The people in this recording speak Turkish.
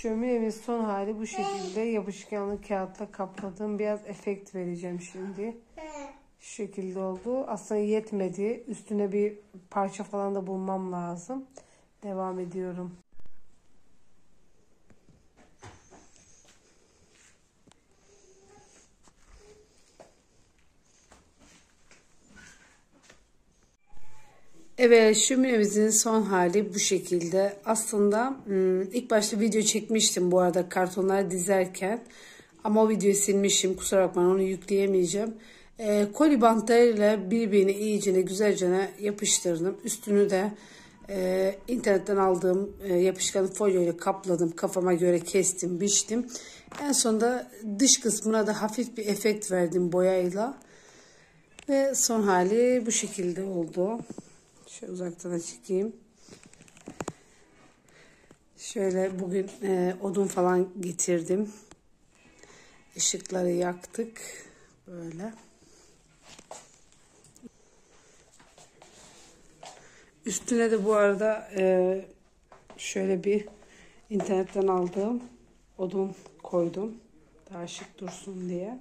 Şöminemin son hali bu şekilde. Yapışkanlı kağıtla kapladığım biraz efekt vereceğim şimdi. Şu şekilde oldu. Aslında yetmedi. Üstüne bir parça falan da bulmam lazım. Devam ediyorum. Evet, şöminemizin son hali bu şekilde. Aslında ilk başta video çekmiştim bu arada kartonları dizerken. Ama o videoyu silmişim. Kusura bakmayın, onu yükleyemeyeceğim. Koli bantlarıyla birbirine iyicene güzelce yapıştırdım. Üstünü de internetten aldığım yapışkan folyo ile kapladım. Kafama göre kestim, biçtim. En sonunda dış kısmına da hafif bir efekt verdim boyayla. Ve son hali bu şekilde oldu. Şöyle uzaktan da çekeyim. Şöyle bugün odun falan getirdim. Işıkları yaktık. Böyle. Üstüne de bu arada şöyle bir internetten aldığım odun koydum. Daha şık dursun diye.